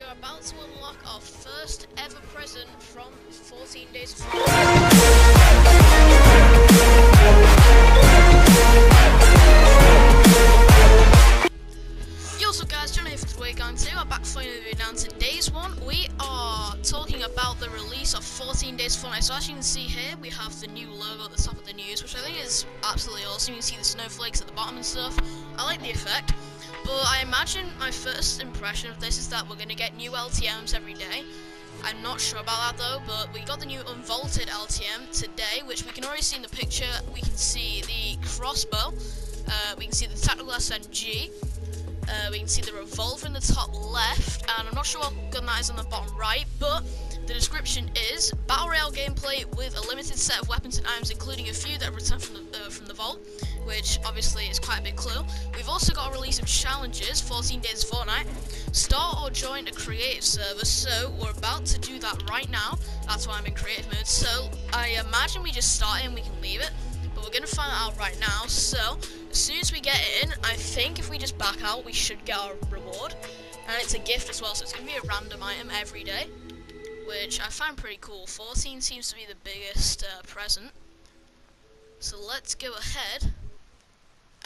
We're about to unlock our first ever present from 14 Days of Yo, what's up guys, John here for DWAE Gang 2. I'm back for another video. Now today's one, we are talking about the release of 14 Days of Fortnite. So as you can see here, we have the new logo at the top of the news, which I think is absolutely awesome. You can see the snowflakes at the bottom and stuff. I like the effect. But I imagine my first impression of this is that we're going to get new LTMs every day. I'm not sure about that though, but we got the new unvaulted LTM today, which we can already see in the picture. We can see the crossbow, we can see the tactical SMG, we can see the revolver in the top left, and I'm not sure what gun that is on the bottom right, but the description is Battle Royale gameplay with a limited set of weapons and items, including a few that return from the vault, which obviously is quite a big clue. We've also got a release of challenges, 14 Days of Fortnite. Start or join a creative server, so we're about to do that right now. That's why I'm in creative mode, so I imagine we just start it and we can leave it, but we're going to find that out right now. So as soon as we get in, I think if we just back out, we should get our reward, and it's a gift as well, so it's going to be a random item every day, which I find pretty cool. 14 seems to be the biggest present. So let's go ahead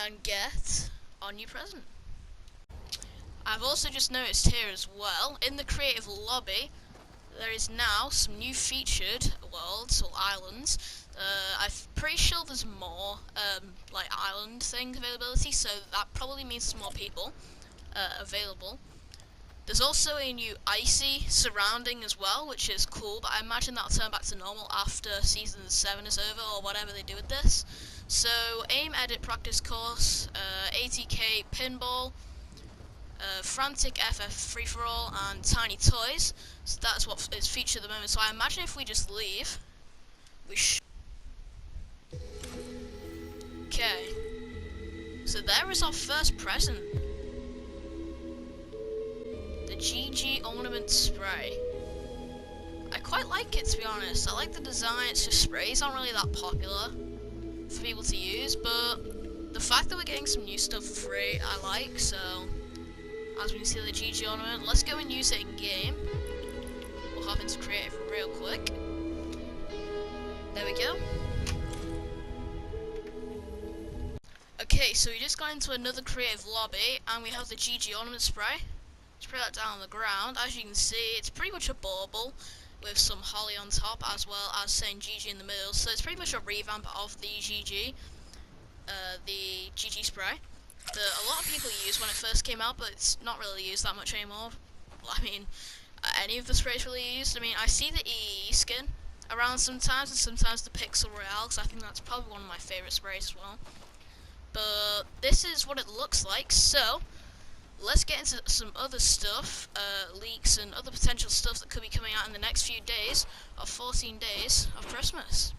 and get our new present. I've also just noticed here as well, in the creative lobby, there is now some new featured worlds or islands. I'm pretty sure there's more like island thing availability, so that probably means some more people available. There's also a new icy surrounding as well, which is cool, but I imagine that'll turn back to normal after Season 7 is over, or whatever they do with this. So, aim, edit, practice course, ATK pinball, frantic FF free-for-all, and tiny toys. So that's what is featured at the moment, so I imagine if we just leave, we should... Okay. So there is our first present. The GG ornament spray. I quite like it, to be honest. I like the design. It's just sprays aren't really that popular for people to use, but the fact that we're getting some new stuff for free, I like. So as we can see the GG ornament, let's go and use it in game. We'll hop into creative real quick. There we go. Okay, so we just got into another creative lobby, and we have the GG ornament spray. Spray that down on the ground. As you can see, it's pretty much a bauble with some holly on top, as well as saying GG in the middle. So it's pretty much a revamp of the GG spray that a lot of people used when it first came out, but it's not really used that much anymore. I mean, any of the sprays really used. I mean, I see the EE skin around sometimes, and sometimes the Pixel Royale, because I think that's probably one of my favourite sprays as well. But this is what it looks like, so let's get into some other stuff, leaks and other potential stuff that could be coming out in the next few days of 14 Days of Christmas.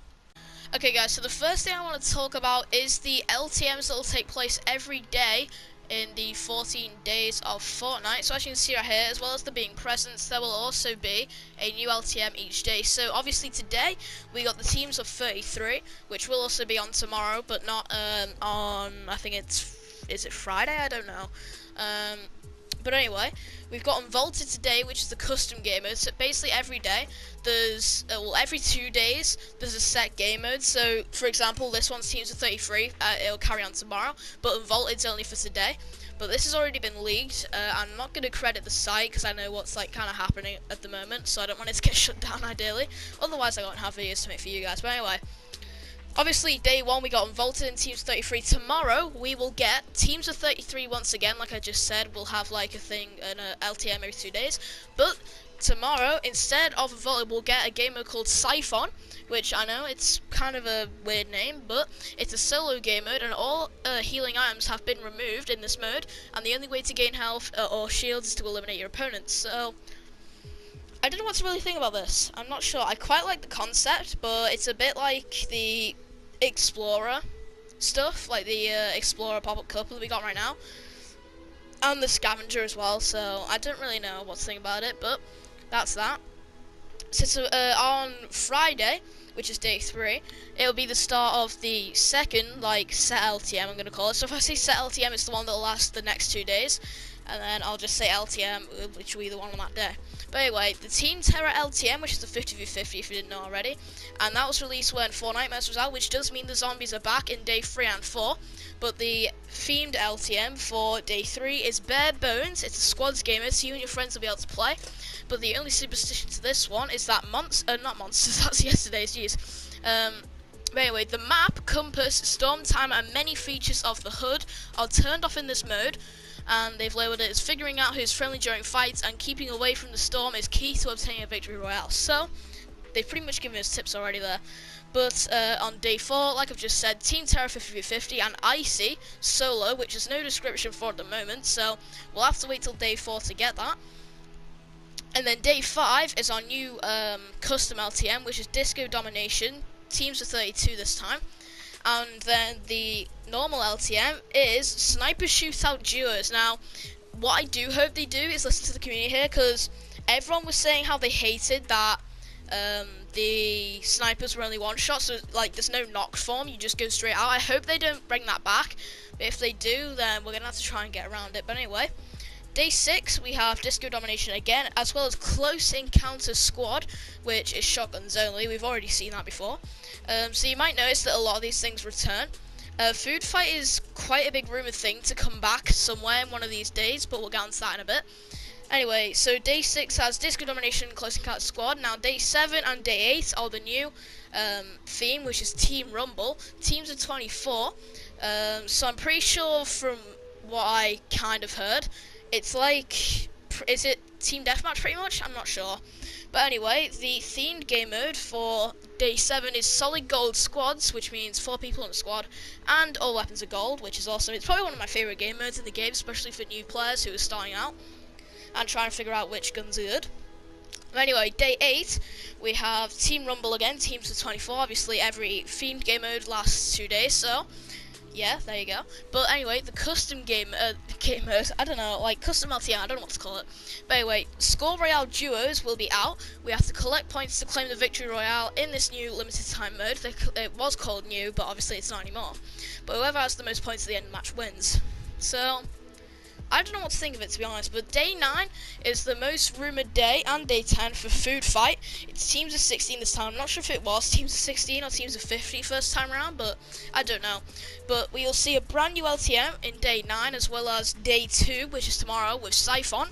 Okay guys, so the first thing I want to talk about is the LTMs that will take place every day in the 14 Days of Fortnite. So as you can see right here, as well as there being presents, there will also be a new LTM each day. So obviously today we got the teams of 33, which will also be on tomorrow, but not on, I think is it Friday? I don't know. But anyway, we've got Unvaulted today, which is the custom game mode. So basically every day, there's, well, every 2 days, there's a set game mode. So, for example, this one's teams of 33, it'll carry on tomorrow, but Unvaulted's only for today. But this has already been leaked. I'm not going to credit the site, because I know what's, like, kind of happening at the moment, so I don't want it to get shut down, ideally. Otherwise, I won't have videos to make for you guys. But anyway, obviously, day 1 we got Unvaulted in Teams 33. Tomorrow we will get Teams of 33 once again. Like I just said, we'll have like a thing, an LTM every 2 days. But tomorrow, instead of Unvaulted, we'll get a game mode called Siphon, which I know it's kind of a weird name, but it's a solo game mode, and all healing items have been removed in this mode. And the only way to gain health or shields is to eliminate your opponents. So I don't know what to really think about this. I'm not sure. I quite like the concept, but it's a bit like the Explorer stuff, like the Explorer pop-up couple that we got right now, and the Scavenger as well. So I don't really know what to think about it, but that's that. So on Friday, which is day 3, it'll be the start of the second, like, set LTM, I'm going to call it. So if I say set LTM, it's the one that'll last the next 2 days. and then I'll just say LTM, which will be the one on that day. But anyway, the Team Terror LTM, which is the 50v50 if you didn't know already, and that was released when Fortnite was out, which does mean the zombies are back in day 3 and 4. But the themed LTM for day 3 is bare bones. It's a squads gamer, so you and your friends will be able to play. But the only superstition to this one is that not monsters, that's yesterday's, jeez. But anyway, the map, compass, storm timer, and many features of the HUD are turned off in this mode, and they've labelled it as figuring out who's friendly during fights and keeping away from the storm is key to obtaining a victory royale. So, they've pretty much given us tips already there. But on day 4, like I've just said, Team Terror 50v50 and Icy solo, which there's no description for at the moment, so we'll have to wait till day 4 to get that. And then day 5 is our new custom LTM, which is Disco Domination. Teams of 32 this time. And then the normal LTM is Sniper Shootout Duos. Now, what I do hope they do is listen to the community here, because everyone was saying how they hated that the snipers were only one shot, so like there's no knock form, you just go straight out. I hope they don't bring that back, but if they do, then we're gonna have to try and get around it. But anyway, day 6 we have Disco Domination again, as well as Close Encounter Squad, which is shotguns only. We've already seen that before. So you might notice that a lot of these things return. Food Fight is quite a big rumoured thing to come back somewhere in one of these days, but we'll get onto that in a bit. Anyway, so day 6 has Disco Domination, Close Encounter Squad. Now day 7 and day 8 are the new theme, which is Team Rumble. Teams of 24. So I'm pretty sure from what I kind of heard, it's like, is it Team Deathmatch pretty much? I'm not sure. But anyway, the themed game mode for day 7 is Solid Gold Squads, which means 4 people in a squad, and all weapons are gold, which is awesome. It's probably one of my favourite game modes in the game, especially for new players who are starting out and trying to figure out which guns are good. Anyway, day 8, we have Team Rumble again, teams of 24. Obviously, every themed game mode lasts 2 days, so yeah, there you go. But anyway, the custom game mode, I don't know, like custom LTM, I don't know what to call it. But anyway, Score Royale Duos will be out. We have to collect points to claim the Victory Royale in this new limited time mode. It was called new, but obviously it's not anymore. But whoever has the most points at the end of the match wins. So, I don't know what to think of it, to be honest, but day 9 is the most rumoured day, and day 10 for Food Fight. It's teams of 16 this time. I'm not sure if it was teams of 16 or teams of 50 first time around, but I don't know. But we'll see a brand new LTM in day 9, as well as day 2, which is tomorrow, with Siphon.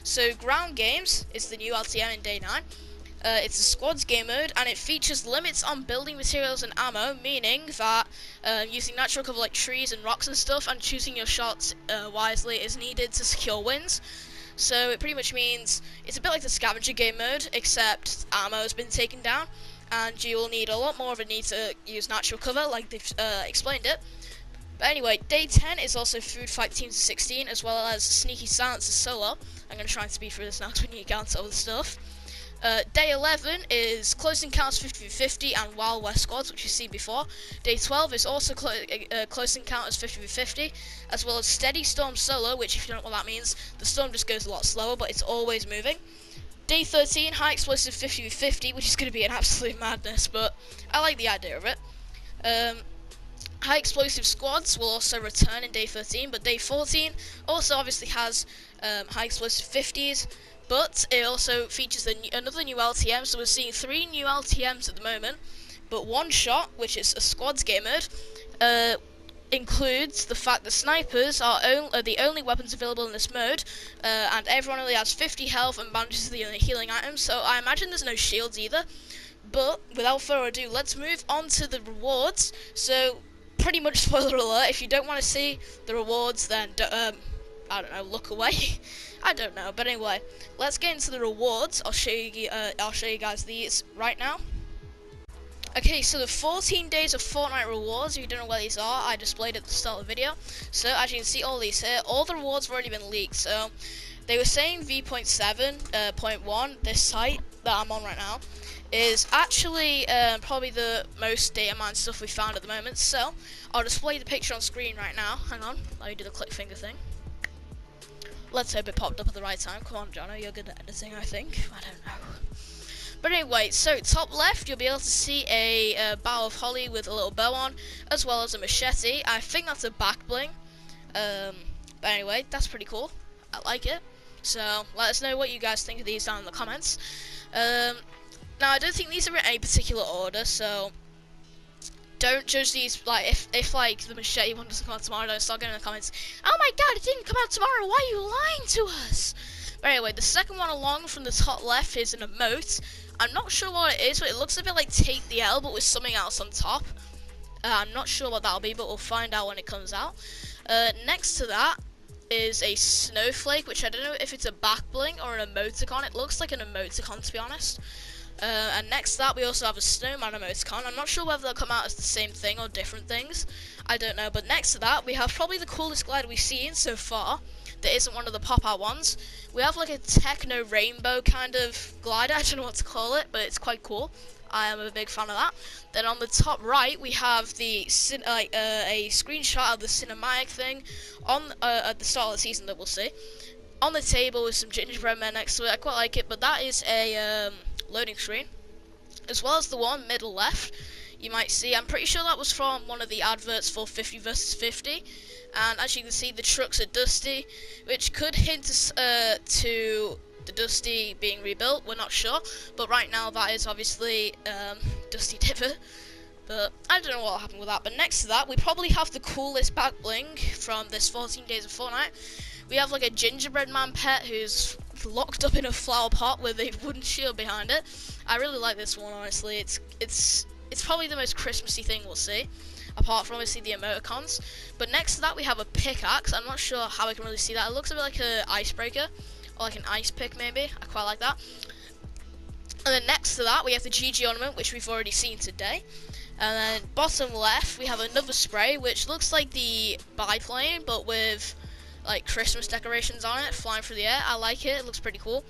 So Ground Games is the new LTM in day 9. It's a squads game mode, and it features limits on building materials and ammo, meaning that using natural cover like trees and rocks and stuff, and choosing your shots wisely is needed to secure wins. So it pretty much means it's a bit like the scavenger game mode, except ammo has been taken down, and you will need a lot more of a need to use natural cover, like they've explained it. But anyway, day 10 is also Food Fight teams of 16, as well as Sneaky Silencer solo. I'm going to try and speed through this now because we need to get onto all the stuff. Day 11 is Close Encounters 50v50 and Wild West Squads, which you've seen before. Day 12 is also Close Encounters 50v50, as well as Steady Storm Solo, which if you don't know what that means, the storm just goes a lot slower, but it's always moving. Day 13, High Explosive 50v50, which is going to be an absolute madness, but I like the idea of it. High Explosive Squads will also return in day 13, but day 14 also obviously has High Explosive 50s, but it also features another new LTM, so we're seeing 3 new LTMs at the moment. But One Shot, which is a squads game mode, includes the fact that snipers are the only weapons available in this mode, and everyone only has 50 health and bandages are the only healing items, so I imagine there's no shields either. But without further ado, let's move on to the rewards. So, pretty much spoiler alert, if you don't want to see the rewards, then I don't know, look away. I don't know, but anyway, let's get into the rewards. I'll show you guys these right now. Okay, so the 14 days of Fortnite rewards, if you don't know what these are, I displayed at the start of the video. So as you can see all these here, all the rewards have already been leaked. So they were saying v.7.1, this site that I'm on right now, is actually probably the most data mine stuff we found at the moment. So I'll display the picture on screen right now. Hang on, let me do the click finger thing. Let's hope it popped up at the right time. Come on, Jono, you're good at editing, I think. I don't know. But anyway, so top left, you'll be able to see a bow of holly with a little bow on, as well as a machete. I think that's a back bling. But anyway, that's pretty cool. I like it. So let us know what you guys think of these down in the comments. Now I don't think these are in any particular order, so don't judge these. Like if like the machete one doesn't come out tomorrow, don't start getting in the comments, oh my god, it didn't come out tomorrow, why are you lying to us? But anyway, the second one along from the top left is an emote. I'm not sure what it is, but it looks a bit like Take the L, but with something else on top. I'm not sure what that'll be, but we'll find out when it comes out. Next to that is a snowflake, which I don't know if it's a back bling or an emoticon. It looks like an emoticon, to be honest. And next to that, we also have a snowman emoticon. I'm not sure whether they'll come out as the same thing or different things. I don't know. But next to that, we have probably the coolest glider we've seen so far. That isn't one of the pop-out ones. We have like a techno rainbow kind of glider. I don't know what to call it, but it's quite cool. I am a big fan of that. Then on the top right, we have the a screenshot of the cinematic thing on at the start of the season that we'll see. On the table with some gingerbread men next to it. I quite like it, but that is a loading screen, as well as the one middle left. You might see, I'm pretty sure that was from one of the adverts for 50 versus 50. And as you can see, the trucks are dusty, which could hint to the Dusty being rebuilt. We're not sure, but right now that is obviously Dusty Dipper. But I don't know what will happen with that. But next to that, we probably have the coolest back bling from this 14 days of Fortnite. We have like a gingerbread man pet who's locked up in a flower pot with a wooden shield behind it. I really like this one, honestly. It's probably the most Christmassy thing we'll see, apart from obviously the emoticons. But next to that, we have a pickaxe. I'm not sure how I can really see that. It looks a bit like an icebreaker, or like an ice pick maybe. I quite like that. And then next to that, we have the GG ornament, which we've already seen today. And then bottom left, we have another spray, which looks like the biplane, but with like Christmas decorations on it, flying through the air. I like it. It looks pretty cool.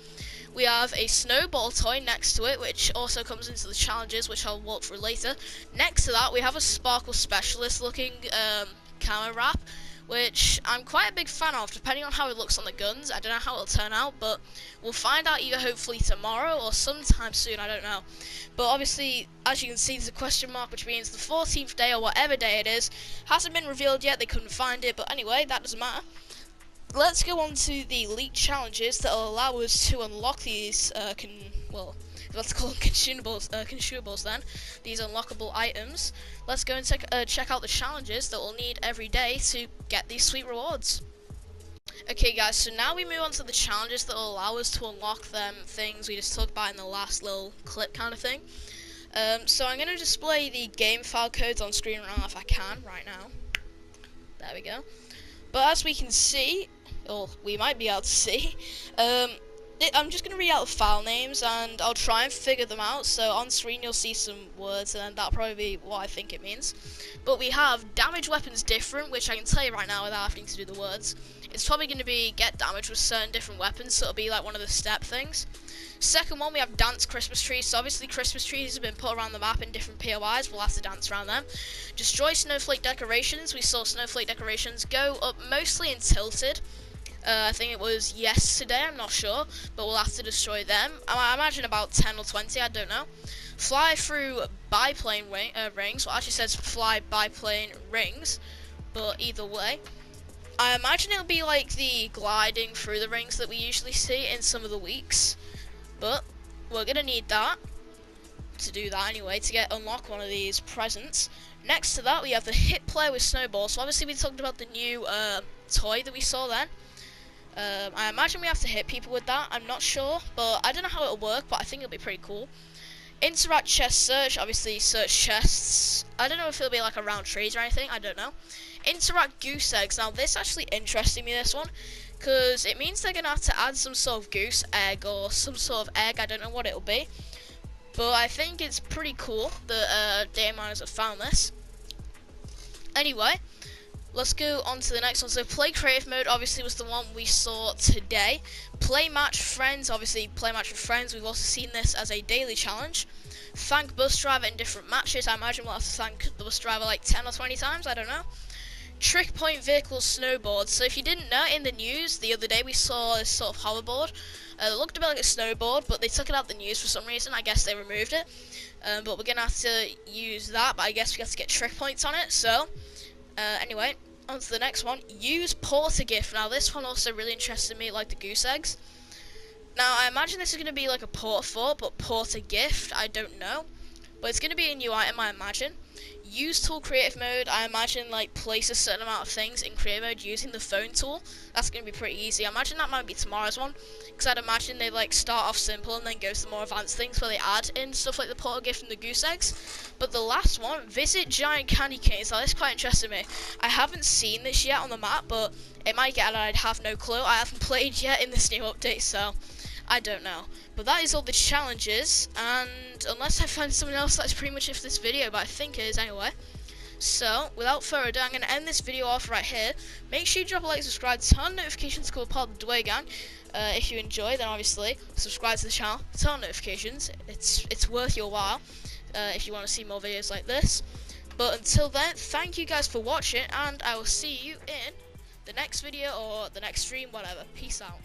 We have a snowball toy next to it, which also comes into the challenges, which I'll walk through later. Next to that, we have a sparkle specialist looking camo wrap, which I'm quite a big fan of, depending on how it looks on the guns. I don't know how it'll turn out, but we'll find out either hopefully tomorrow or sometime soon, I don't know. But obviously, as you can see, there's a question mark, which means the 14th day or whatever day it is hasn't been revealed yet. They couldn't find it, but anyway, that doesn't matter. Let's go on to the elite challenges that will allow us to unlock these, let's call them consumables then, these unlockable items. Let's go and check out the challenges that we'll need every day to get these sweet rewards. Okay guys, so now we move on to the challenges that will allow us to unlock them things we just talked about in the last little clip kind of thing. So I'm going to display the game file codes on screen right now if I can, right now. There we go. But as we can see, or we might be able to see, I'm just going to read out the file names and I'll try and figure them out. So on screen you'll see some words and that'll probably be what I think it means. But we have damage weapons different, which I can tell you right now without having to do the words. It's probably going to be get damage with certain different weapons, so it'll be like one of the step things. Second one, we have dance Christmas trees. So obviously Christmas trees have been put around the map in different POIs. We'll have to dance around them. Destroy snowflake decorations. We saw snowflake decorations go up mostly in Tilted. I think it was yesterday, I'm not sure, but we'll have to destroy them. I imagine about 10 or 20, I don't know. Fly through biplane rings. Well, it actually says fly biplane rings, but either way. I imagine it'll be like the gliding through the rings that we usually see in some of the weeks. But we're going to need that to do that anyway, to unlock one of these presents. Next to that, we have the hit player with snowballs. So obviously we talked about the new toy that we saw then. I imagine we have to hit people with that. I'm not sure, but I don't know how it'll work, but I think it'll be pretty cool. Interact chest search, obviously search chests. I don't know if it'll be like around trees or anything, I don't know. Interact goose eggs. Now this actually interested me, this one, because it means they're going to have to add some sort of goose egg or some sort of egg. I don't know what it'll be, but I think it's pretty cool that data miners have found this. Anyway, let's go on to the next one. So play creative mode obviously was the one we saw today. Play match friends, obviously play match with friends. We've also seen this as a daily challenge. Thank bus driver in different matches. I imagine we'll have to thank the bus driver like 10 or 20 times, I don't know. Trick point vehicles snowboards. So if you didn't know, in the news the other day we saw this sort of hoverboard. It looked a bit like a snowboard, but they took it out the news for some reason. I guess they removed it. But we're going to have to use that, but I guess we have to get trick points on it. So anyway, on to the next one. Use porter gift. Now this one also really interested me, like the goose eggs. Now I imagine this is going to be like a porter fort, but porter gift, I don't know. But it's going to be a new item, I imagine. Use tool creative mode, I imagine like place a certain amount of things in creative mode using the phone tool. That's going to be pretty easy. I imagine that might be tomorrow's one, because I'd imagine they like start off simple and then go to the more advanced things where they add in stuff like the portal gift and the goose eggs. But the last one, visit giant candy canes. Now this quite interested me. I haven't seen this yet on the map, but it might get, and I'd have no clue. I haven't played yet in this new update, so I don't know. But that is all the challenges, and unless I find someone else, that's pretty much it for this video, but I think it is anyway. So, without further ado, I'm going to end this video off right here. Make sure you drop a like, subscribe, turn on notifications to become part of the DWAE gang. If you enjoy, then obviously subscribe to the channel, turn on notifications. It's worth your while if you want to see more videos like this. But until then, thank you guys for watching, and I will see you in the next video or the next stream, whatever. Peace out.